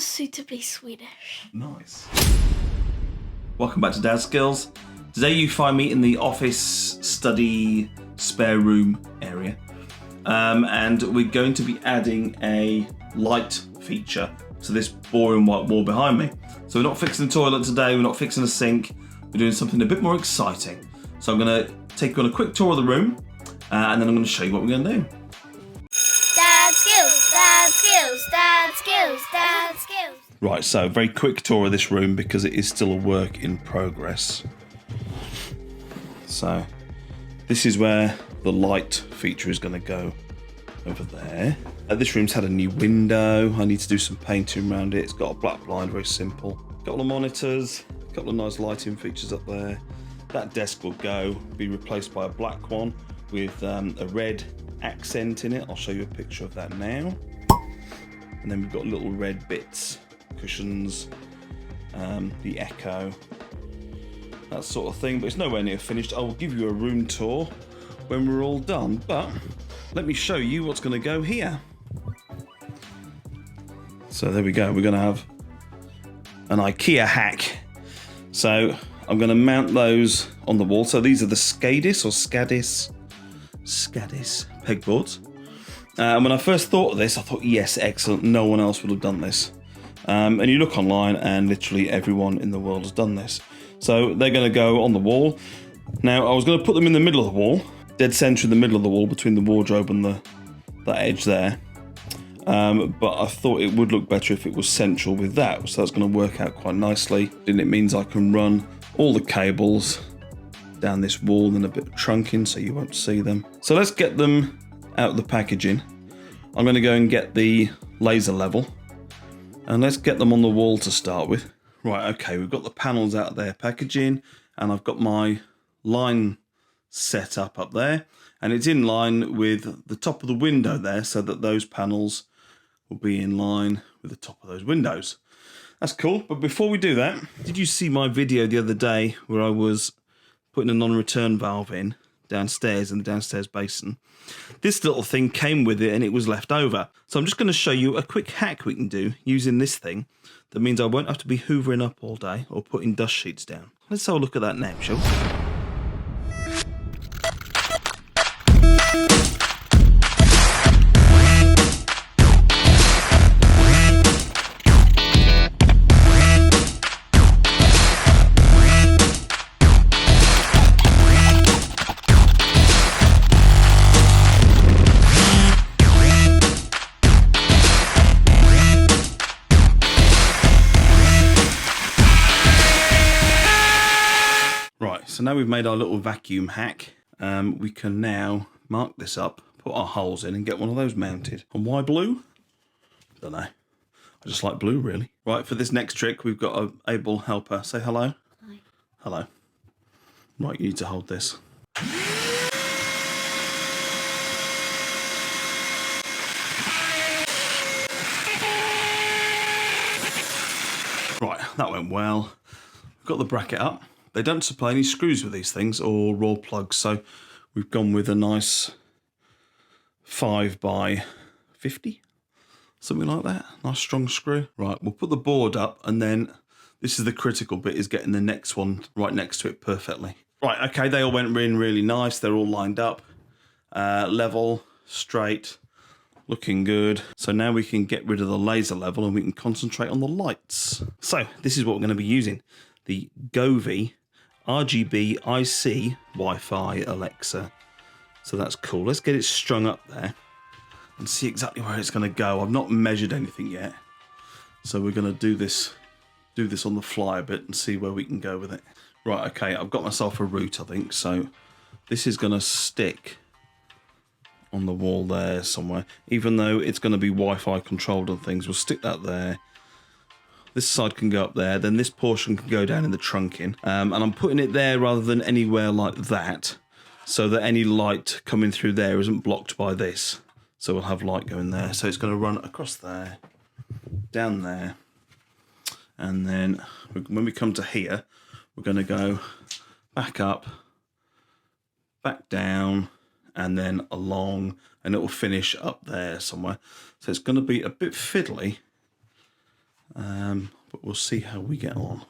suitably Swedish. Nice. Welcome back to Dadskillz. Today you find me in the office, study, spare room area. And we're going to be adding a light feature to this boring white wall behind me. So we're not fixing a toilet today, we're not fixing a sink, we're doing something a bit more exciting. So I'm going to take you on a quick tour of the room, and then I'm going to show you what we're going to do. Dadskillz, Dadskillz, Dadskillz, Dadskillz. Right, so very quick tour of this room because it is still a work in progress. So this is where the light feature is going to go, over there. This room's had a new window. I need to do some painting around it. It's got a black blind, very simple. Couple of monitors, a couple of nice lighting features up there. That desk will go, be replaced by a black one with a red accent in it. I'll show you a picture of that now. And then we've got little red bits, cushions, the echo, that sort of thing, but it's nowhere near finished. I will give you a room tour when we're all done, but let me show you what's going to go here. So there we go, we're going to have an IKEA hack. So I'm going to mount those on the wall. So these are the skadis or skadis pegboards. And when I first thought of this, I thought, yes, excellent, no one else would have done this. And you look online and literally everyone in the world has done this. So they're going to go on the wall. Now I was going to put them in the middle of the wall, dead centre in the middle of the wall between the wardrobe and that edge there. But I thought it would look better if it was central with that. So that's going to work out quite nicely. And it means I can run all the cables down this wall in a bit of trunking so you won't see them. So let's get them out of the packaging. I'm going to go and get the laser level. And let's get them on the wall to start with. Right, okay, we've got the panels out of their packaging and I've got my line set up there, and it's in line with the top of the window there so that those panels will be in line with the top of those windows. That's cool, but before we do that, did you see my video the other day where I was putting a non-return valve in downstairs in the downstairs basin? This little thing came with it and it was left over. So I'm just going to show you a quick hack we can do using this thing. That means I won't have to be hoovering up all day or putting dust sheets down. Let's have a look at that now, shall we? So now we've made our little vacuum hack, we can now mark this up, put our holes in and get one of those mounted. And why blue? Don't know. I just like blue, really. Right, for this next trick, we've got an able helper. Say hello. Hi. Hello. Right, you need to hold this. Right, that went well. We've got the bracket up. They don't supply any screws with these things or raw plugs, so we've gone with a nice 5x50, something like that. Nice strong screw. Right, we'll put the board up, and then this is the critical bit, is getting the next one right next to it perfectly. Right, okay, they all went in really nice. They're all lined up, level, straight, looking good. So now we can get rid of the laser level and we can concentrate on the lights. So this is what we're going to be using. The Govee RGBIC Wi-Fi Alexa. So that's cool. Let's get it strung up there and see exactly where it's going to go. I've not measured anything yet, so we're going to do this on the fly a bit and see where we can go with it. Right, okay, I've got myself a route, I think. So this is going to stick on the wall there somewhere, even though it's going to be Wi-Fi controlled and things. We'll stick that there. This side can go up there, then this portion can go down in the trunking. And I'm putting it there rather than anywhere like that, so that any light coming through there isn't blocked by this. So we'll have light going there. So it's going to run across there, down there, and then when we come to here, we're going to go back up, back down, and then along, and it will finish up there somewhere. So it's going to be a bit fiddly. but we'll see how we get on.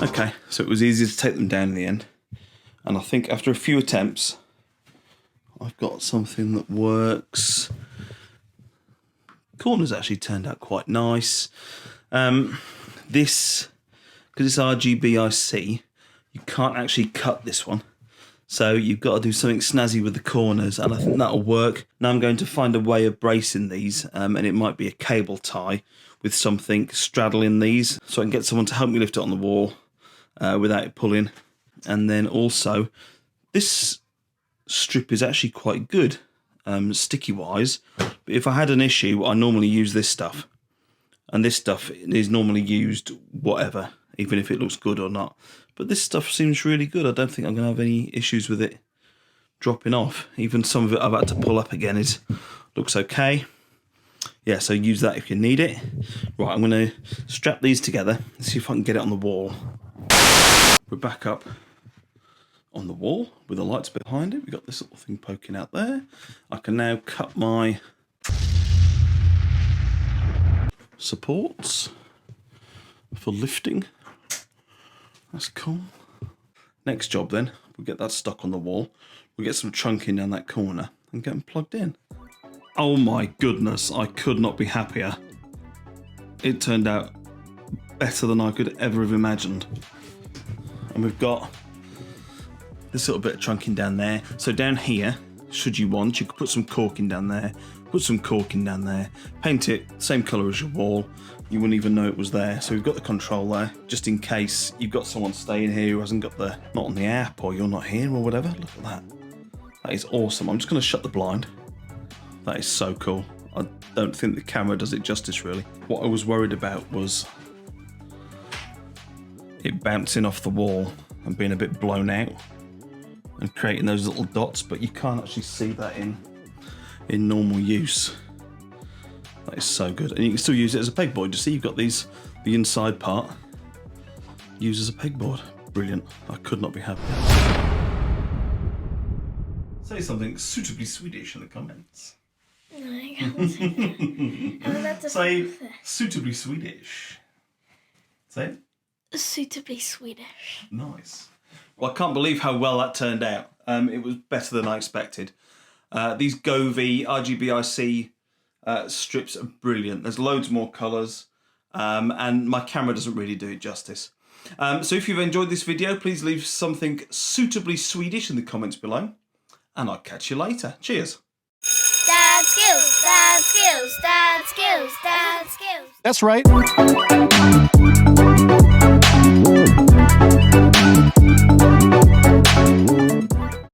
Okay, so it was easy to take them down in the end. And I think after a few attempts, I've got something that works. Corners actually turned out quite nice. This, because it's RGBIC, you can't actually cut this one. So you've got to do something snazzy with the corners, and I think that'll work. Now I'm going to find a way of bracing these, and it might be a cable tie with something straddling these, so I can get someone to help me lift it on the wall without it pulling. And then also, this strip is actually quite good, sticky wise, but if I had an issue, I normally use this stuff, and this stuff is normally used whatever, even if it looks good or not. But this stuff seems really good. I don't think I'm going to have any issues with it dropping off. Even some of it I've had to pull up again, looks okay. Yeah, so use that if you need it. Right, I'm going to strap these together and see if I can get it on the wall. We're back up on the wall with the lights behind it. We've got this little thing poking out there. I can now cut my supports for lifting. That's cool. Next job then, we'll get that stuck on the wall. We'll get some trunking down that corner and get them plugged in. Oh my goodness, I could not be happier. It turned out better than I could ever have imagined. And we've got this little bit of trunking down there. So down here, should you want, you could put some caulking down there, put some caulking down there, paint it same colour as your wall. You wouldn't even know it was there. So we've got the control there, just in case you've got someone staying here who hasn't got not on the app, or you're not here or whatever. Look at that. That is awesome. I'm just going to shut the blind. That is so cool. I don't think the camera does it justice, really. What I was worried about was it bouncing off the wall and being a bit blown out and creating those little dots, but you can't actually see that in normal use. That is so good. And you can still use it as a pegboard. You see you've got the inside part used as a pegboard. Brilliant. I could not be happier. Say something suitably Swedish in the comments. No, I can't say that. I'm about to say suitably Swedish. Say it. Suitably Swedish. Nice. Well, I can't believe how well that turned out. It was better than I expected. These Govee RGBIC strips are brilliant. There's loads more colours, and my camera doesn't really do it justice. So if you've enjoyed this video, please leave something suitably Swedish in the comments below, and I'll catch you later. Cheers. Dadskillz, Dadskillz, Dadskillz, Dadskillz. That's right.